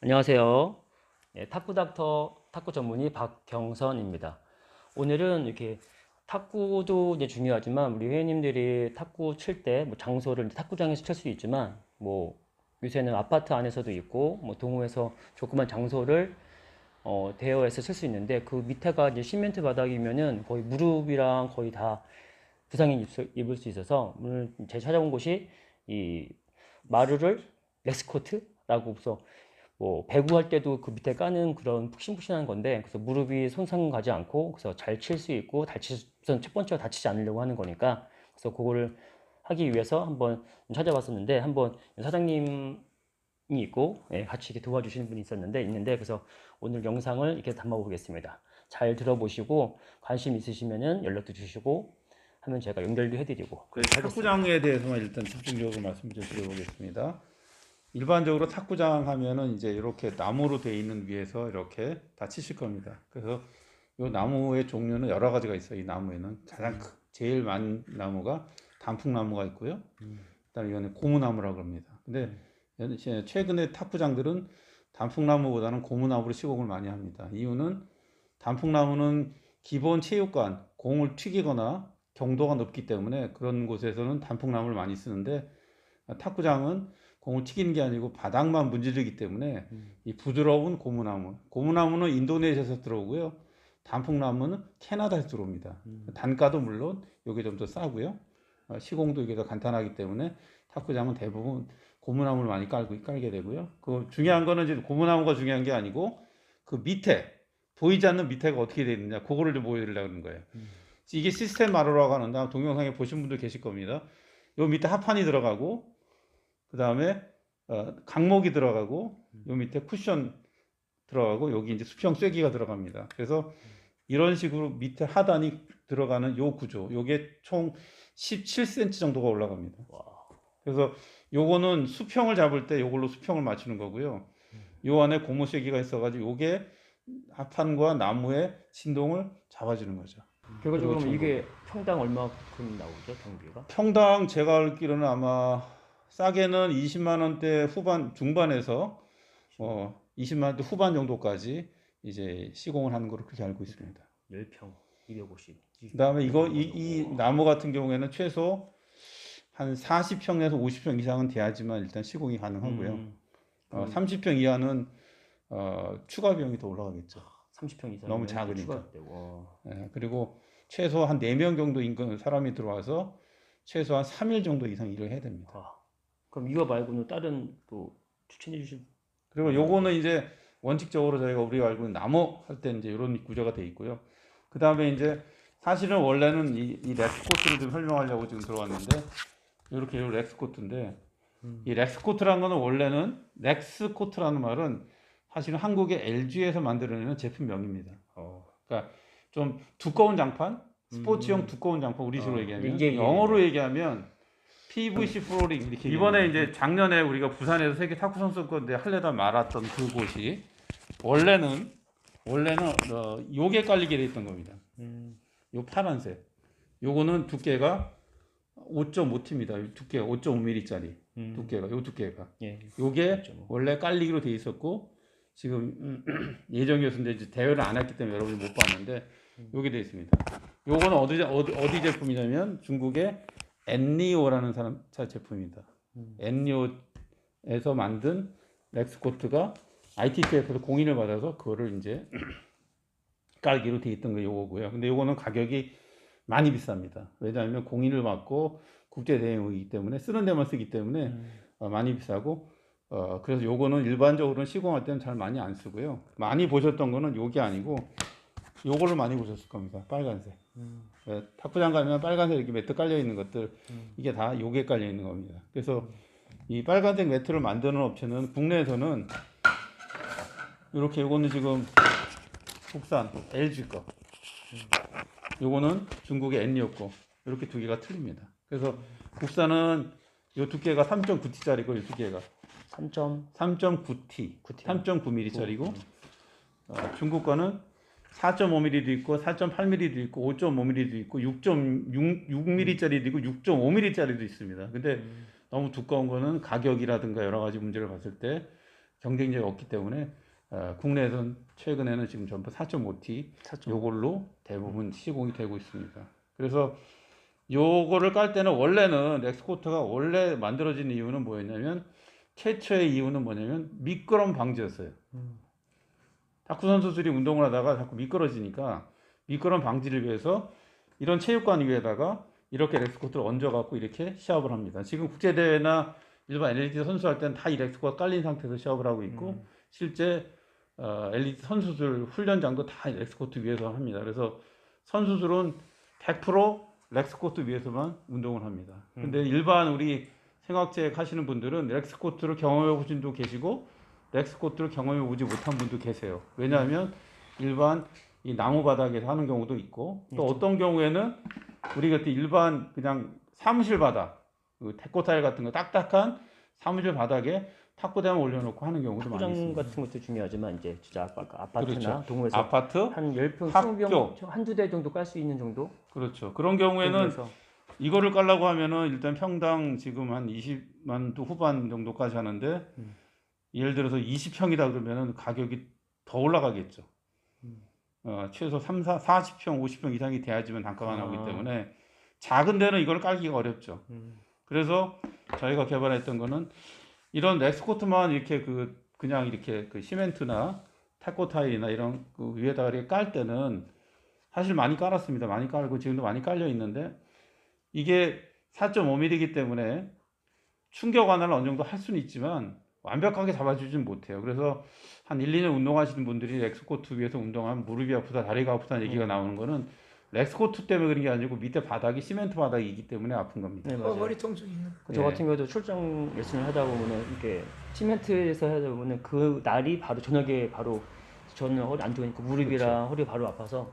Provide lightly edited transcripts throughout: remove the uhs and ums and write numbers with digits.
안녕하세요. 탁구닥터 탁구 전문의 박경선입니다. 오늘은 이렇게 탁구도 이제 중요하지만 우리 회원님들이 탁구 칠 때 뭐 장소를 이제 탁구장에서 칠 수 있지만 뭐 요새는 아파트 안에서도 있고 뭐 동호회에서 조그만 장소를 대여해서 칠 수 있는데 그 밑에가 이제 시멘트 바닥이면은 거의 무릎이랑 거의 다 부상이 입을 수 있어서 오늘 제가 찾아온 곳이 이 마루를 렉스코트라고 해서 뭐 배구할 때도 그 밑에 까는 그런 푹신푹신한 건데 그래서 무릎이 손상 가지 않고 그래서 잘 칠 수 있고 우선 첫 번째로 다치지 않으려고 하는 거니까 그래서 그거를 하기 위해서 한번 찾아봤었는데 한번 사장님이 있고 같이 이렇게 도와주시는 분이 있는데 그래서 오늘 영상을 이렇게 담아 보겠습니다. 잘 들어보시고 관심 있으시면은 연락도 주시고 하면 제가 연결도 해드리고 그렇게 하겠습니다. 탁구장에 대해서만 일단 집중적으로 말씀 좀 드려보겠습니다. 일반적으로 탁구장 하면은 이제 이렇게 나무로 되어 있는 위에서 이렇게 다 치실 겁니다. 그래서 이 나무의 종류는 여러 가지가 있어요. 이 나무에는 제일 많은 나무가 단풍나무가 있고요. 그다음에 이거는 고무나무라고 합니다. 근데 최근에 탁구장들은 단풍나무보다는 고무나무로 시공을 많이 합니다. 이유는 단풍나무는 기본 체육관, 공을 튀기거나 경도가 높기 때문에 그런 곳에서는 단풍나무를 많이 쓰는데 탁구장은 공을 튀기는 게 아니고 바닥만 문지르기 때문에 이 부드러운 고무나무는 인도네시아에서 들어오고요. 단풍나무는 캐나다에서 들어옵니다. 단가도 물론 이게 좀 더 싸고요. 시공도 이게 더 간단하기 때문에 탁구장은 대부분 고무나무를 많이 깔게 되고요. 그 중요한 거는 이제 고무나무가 중요한 게 아니고 그 밑에 보이지 않는 밑에가 어떻게 되어 있느냐 그거를 좀 보여드리려고 하는 거예요. 이게 시스템 마루라고 하는데 동영상에 보신 분들 계실 겁니다. 요 밑에 합판이 들어가고 그 다음에 강목이 들어가고 요 밑에 쿠션 들어가고 여기 이제 수평 쐐기가 들어갑니다. 그래서 이런 식으로 밑에 하단이 들어가는 요 구조, 요게 총 17cm 정도가 올라갑니다. 그래서 요거는 수평을 잡을 때 요걸로 수평을 맞추는 거고요. 요 안에 고무 쐐기가 있어가지고 요게 합판과 나무의 진동을 잡아주는 거죠. 결과적으로 그럼 이게 평당 얼마큼 나오죠, 경비가? 평당 제가 알기로는 아마 싸게는 20만 원대 후반 중반에서 20만 원대 후반 정도까지 이제 시공을 하는 걸로 그렇게 알고 있습니다. 10평, 250. 그다음에 이 나무 같은 경우에는 최소 한 40평에서 50평 이상은 돼야지만 일단 시공이 가능하고요. 30평 이하는 추가 비용이 더 올라가겠죠. 30평 이상 너무 작으니까. 되고. 그리고 최소 한 4명 정도 인근 사람이 들어와서 최소한 3일 정도 이상 일을 해야 됩니다. 그럼 이거 말고는 다른 또 추천해 주실? 그리고 요거는 이제 원칙적으로 저희가 우리가 알고 있는 나무 할 때 이제 이런 구조가 돼 있고요. 그 다음에 이제 사실은 원래는 이 렉스코트를 좀 설명하려고 지금 들어왔는데 이렇게 요 렉스코트인데 이 렉스코트라는 거는 원래는 렉스코트라는 말은 사실은 한국의 LG에서 만들어내는 제품명입니다. 그러니까 좀 두꺼운 장판, 스포츠용 두꺼운 장판 우리식으로 얘기하면 영어로 얘기하면 PVC 플로링 이렇게 이번에 이제 작년에 우리가 부산에서 세계 탁구 선수권대 할래다 말았던 그곳이 원래는 요게 깔리게 돼 있던 겁니다. 요 파란색 요거는 두께가 5.5T입니다. 두께가 5.5mm짜리 두께가 요 두께가 요게 원래 깔리기로 돼 있었고 지금 예정이었는데 이제 대회를 안 했기 때문에 여러분이 못 봤는데 요게 돼 있습니다. 요거는 어디 제품이냐면 중국의 엔리오라는 차 제품입니다. 엔리오에서 만든 렉스코트가 ITTF에서 공인을 받아서 그거를 이제 깔기로 돼 있던 게 요거고요. 근데 요거는 가격이 많이 비쌉니다. 왜냐하면 공인을 받고 국제 대행이기 때문에 쓰는 데만 쓰기 때문에 많이 비싸고 그래서 요거는 일반적으로는 시공할 때는 잘 많이 안 쓰고요. 많이 보셨던 거는 요게 아니고 요거를 많이 보셨을 겁니다. 빨간색. 탁구장 가면 빨간색 이렇게 매트 깔려 있는 것들 이게 다 요게 깔려 있는 겁니다. 그래서 이 빨간색 매트를 만드는 업체는 국내에서는 이렇게 요거는 지금 국산 LG 거 요거는 중국의 엔리오 거 이렇게 두 개가 틀립니다. 그래서 국산은 요 두께가 3.9T짜리고 이 두께가 3.9T 3.9mm짜리고 중국 거는 4.5mm도 있고 4.8mm도 있고 5.5mm도 있고 6.6mm짜리도 있고 6.5mm짜리도 있습니다. 근데 너무 두꺼운 거는 가격이라든가 여러 가지 문제를 봤을 때 경쟁력이 없기 때문에 국내에서는 최근에는 지금 전부 4.5T 요걸로 대부분 시공이 되고 있습니다. 그래서 요거를 깔 때는 원래는 렉스코트가 원래 만들어진 이유는 뭐였냐면 최초의 이유는 뭐냐면 미끄럼 방지였어요. 탁구 선수들이 운동을 하다가 자꾸 미끄러지니까 미끄럼 방지를 위해서 이런 체육관 위에다가 이렇게 렉스코트를 얹어갖고 이렇게 시합을 합니다. 지금 국제대회나 일반 엘리트 선수 할 때는 다 이 렉스코트가 깔린 상태에서 시합을 하고 있고 실제 엘리트 선수들 훈련장도 다 렉스코트 위에서 합니다. 그래서 선수들은 100% 렉스코트 위에서만 운동을 합니다. 근데 일반 우리 생활체육 하시는 분들은 렉스코트를 경험해 보신 분도 계시고 렉스코트를 경험해 보지 못한 분도 계세요. 왜냐하면 일반 이 나무 바닥에서 하는 경우도 있고 또 어떤 경우에는 우리 그때 일반 그냥 사무실 바닥, 그 테코 타일 같은 거 딱딱한 사무실 바닥에 탁구대만 올려놓고 하는 경우도 많이 탁구장 있습니다. 같은 것도 중요하지만 이제 진짜 아파트나 그렇죠. 동호회에서 아파트, 한 10평, 학교. 20평, 한두 대 정도 깔 수 있는 정도? 그렇죠. 그런 경우에는 그래서 이거를 깔라고 하면은 일단 평당 지금 한 20만 도 후반 정도까지 하는데 예를 들어서 20평이다 그러면은 가격이 더 올라가겠죠. 최소 40평, 50평 이상이 돼야지만 단가가 나오기 때문에 작은 데는 이걸 깔기가 어렵죠. 그래서 저희가 개발했던 거는 이런 렉스코트만 이렇게 그냥 이렇게 그 시멘트나 타코 타일이나 이런 그 위에다가 이렇게 깔 때는 사실 많이 깔았습니다. 많이 깔고 지금도 많이 깔려 있는데 이게 4.5mm이기 때문에 충격 완화를 어느 정도 할 수는 있지만 완벽하게 잡아주진 못해요. 그래서 한 1, 2년 운동하시는 분들이 렉스코트 위에서 운동하면 무릎이 아프다, 다리가 아프다는 얘기가 나오는 거는 렉스코트 때문에 그런 게 아니고 밑에 바닥이 시멘트 바닥이기 때문에 아픈 겁니다. 네, 맞아요. 머리 통증이 있는 거. 저 같은 경우도 출장 레슨을 하다 보면은 이렇게 시멘트에서 하다 보면은 그 날이 바로 저녁에 바로 저는 허리 안 좋으니까 무릎이랑 허리 바로 아파서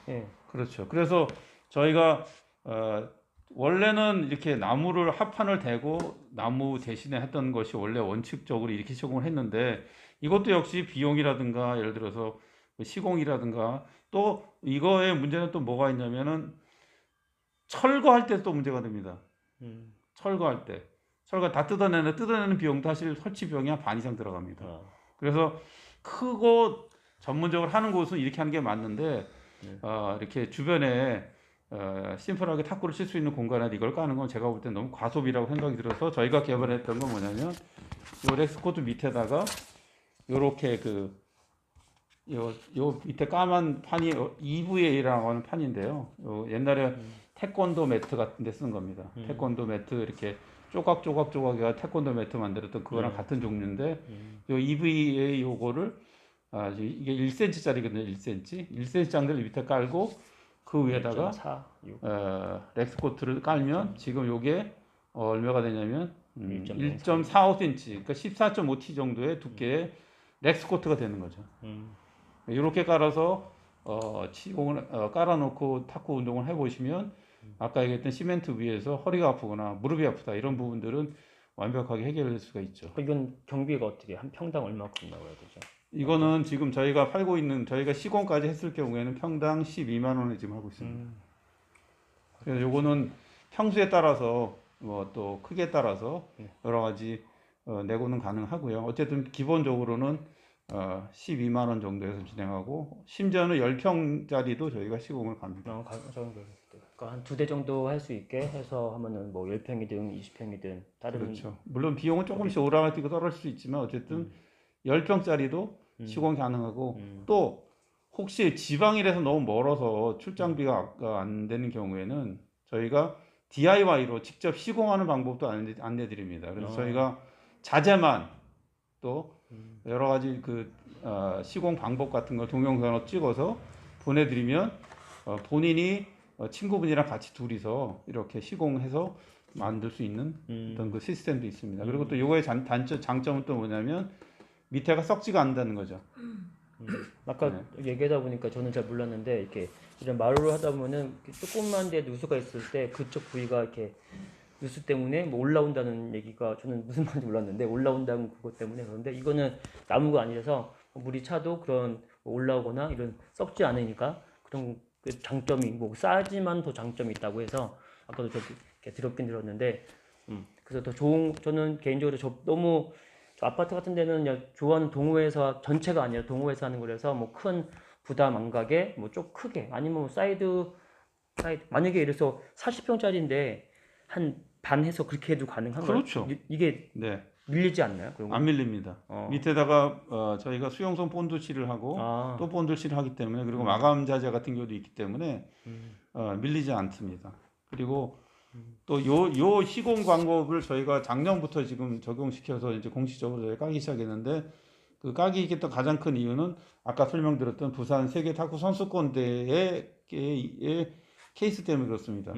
예. 그렇죠. 그래서 저희가 원래는 이렇게 나무를 합판을 대고 나무 대신에 했던 것이 원래 원칙적으로 이렇게 시공을 했는데 이것도 역시 비용이라든가 예를 들어서 시공이라든가 또 이거의 문제는 또 뭐가 있냐면은 철거할 때 또 문제가 됩니다. 철거할 때 철거 다 뜯어내는 비용도 사실 설치 비용이 한 반 이상 들어갑니다. 그래서 크고 전문적으로 하는 곳은 이렇게 하는 게 맞는데 이렇게 주변에 심플하게 탁구를 칠 수 있는 공간에 이걸 까는 건 제가 볼 때 너무 과소비라고 생각이 들어서 저희가 개발했던 건 뭐냐면 요 렉스코트 밑에다가 요렇게 요 밑에 까만 판이 EVA라고 하는 판인데요. 옛날에 태권도 매트 같은 데 쓴 겁니다. 태권도 매트 이렇게 조각조각 태권도 매트 만들었던 그거랑 같은 종류인데 요 EVA 요거를 이게 1cm짜리거든요. 1cm 장들을 밑에 깔고 그 위에다가 1.4, 렉스코트를 깔면 지금 요게 얼마가 되냐면 1.45cm. 1.45cm 그러니까 14.5T 정도의 두께의 렉스코트가 되는 거죠. 이렇게 깔아서 시공을 깔아놓고 탁구 운동을 해보시면 아까 얘기했던 시멘트 위에서 허리가 아프거나 무릎이 아프다 이런 부분들은 완벽하게 해결될 수가 있죠. 이건 경비가 어떻게 한 평당 얼마큼 나와야 되죠? 이거는 지금 저희가 팔고 있는 저희가 시공까지 했을 경우에는 평당 12만 원에 지금 하고 있습니다. 그래서 요거는 평수에 따라서 뭐 또 크기에 따라서 여러 가지 내고는 가능하고요. 어쨌든 기본적으로는 12만 원 정도에서 진행하고 심지어는 10평짜리도 저희가 시공을 갑니다. 그러니까 한 두 대 정도 할 수 있게 해서 하면은 뭐 10평이든 20평이든 다른 그렇죠. 물론 비용은 조금씩 오르락내리락 떨어질 수 있지만 어쨌든 10평짜리도 시공 가능하고 또 혹시 지방이라서 너무 멀어서 출장비가 안 되는 경우에는 저희가 DIY로 직접 시공하는 방법도 안내드립니다. 그래서 저희가 자재만 또 여러 가지 시공 방법 같은 걸 동영상으로 찍어서 보내드리면 본인이 친구분이랑 같이 둘이서 이렇게 시공해서 만들 수 있는 어떤 그 시스템도 있습니다. 그리고 또 이거의 장점은 또 뭐냐면 밑에가 썩지가 않는다는 거죠. 아까 얘기하다 보니까 저는 잘 몰랐는데 이렇게 이런 마루를 하다 보면은 조금만 데 누수가 있을 때 그쪽 부위가 이렇게 누수 때문에 뭐 올라온다는 얘기가 저는 무슨 말인지 몰랐는데 올라온다는 그것 때문에 그런데 이거는 나무가 아니라서 물이 차도 그런 뭐 올라오거나 이런 썩지 않으니까 그런 그 장점이 뭐 싸지만 더 장점이 있다고 해서 아까도 저 이렇게 들었긴 들었는데 그래서 더 좋은 저는 개인적으로 너무 저 아파트 같은 데는 그냥 조원 동호회사 전체가 아니라 동호회사 하는 거라서 뭐 큰 부담 안 가게 뭐 좀 크게 아니면 뭐 사이드 만약에 이래서 40평짜리인데 한 반 해서 그렇게 해도 가능한가요? 그렇죠. 이게 네, 밀리지 않나요? 그런 거? 안 밀립니다. 어. 밑에다가 저희가 수용성 본드칠을 하고 아. 또 본드칠을 하기 때문에 그리고 마감 자재 같은 경우도 있기 때문에 밀리지 않습니다. 그리고 또 요 시공 방법을 저희가 작년부터 지금 적용시켜서 이제 공식적으로 저희 까기 시작했는데 그 까기 있겠던 가장 큰 이유는 아까 설명드렸던 부산 세계 탁구 선수권대회의 케이스 때문에 그렇습니다.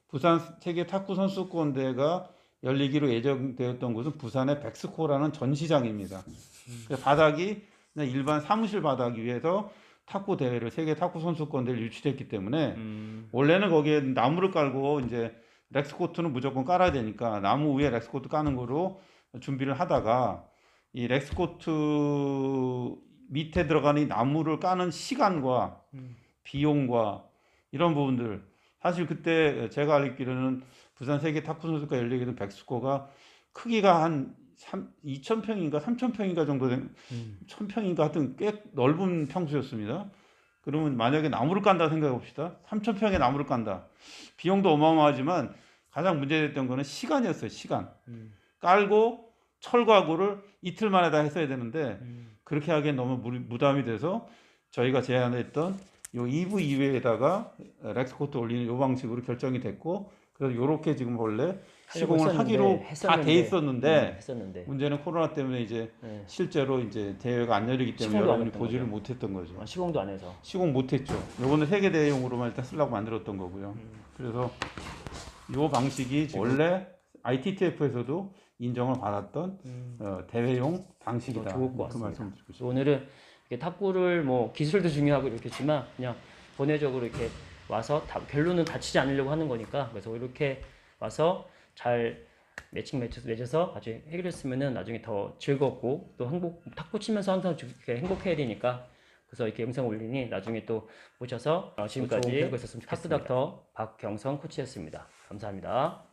부산 세계 탁구 선수권대회가 열리기로 예정되었던 곳은 부산의 백스코라는 전시장입니다. 그래서 바닥이 그냥 일반 사무실 바닥 위에서 탁구 대회를 세계 탁구 선수권대회를 유치했기 때문에 원래는 거기에 나무를 깔고 이제 렉스코트는 무조건 깔아야 되니까 나무 위에 렉스코트 까는 거로 준비를 하다가 이 렉스코트 밑에 들어가는 이 나무를 까는 시간과 비용과 이런 부분들 사실 그때 제가 알기로는 부산 세계 탁구 선수가 열리게 된 백스코가 크기가 한 2,000평인가 3,000평인가 정도 된 1,000평인가 하여튼 꽤 넓은 평수였습니다. 그러면 만약에 나무를 깐다 생각해 봅시다. 3,000평의 나무를 깐다. 비용도 어마어마하지만 가장 문제됐던 거는 시간이었어요. 시간. 깔고 철과구를 이틀 만에 다 했어야 되는데 그렇게 하기엔 너무 부담이 돼서 저희가 제안했던 요 2부 2회에다가 렉스코트 올리는 요 방식으로 결정이 됐고 그래서 요렇게 지금 원래 시공을 하기로 다 돼 있었는데 문제는 코로나 때문에 이제 네. 실제로 이제 대회가 안 열리기 때문에 시공도 안 여러분이 했던 보지를 거죠. 못했던 거죠. 아, 시공도 안 해서. 시공 못했죠. 요거는 세계 대회용으로만 일단 쓰려고 만들었던 거고요. 그래서 요 방식이 원래 ITTF에서도 인정을 받았던 대회용 방식이다. 좋을 것 그 같습니다. 말씀 드리고 싶습니다. 오늘은 이렇게 탁구를 뭐 기술도 중요하고 이렇겠지만 그냥 본회적으로 이렇게 와서 결론은 다치지 않으려고 하는 거니까 그래서 이렇게 와서 잘 맺어서 아주 해결했으면은 나중에 더 즐겁고 또 탁구 치면서 항상 이렇게 행복해야 되니까 그래서 이렇게 영상 올리니 나중에 또 보셔서 지금까지 탁구 닥터 박경선 코치였습니다. 감사합니다.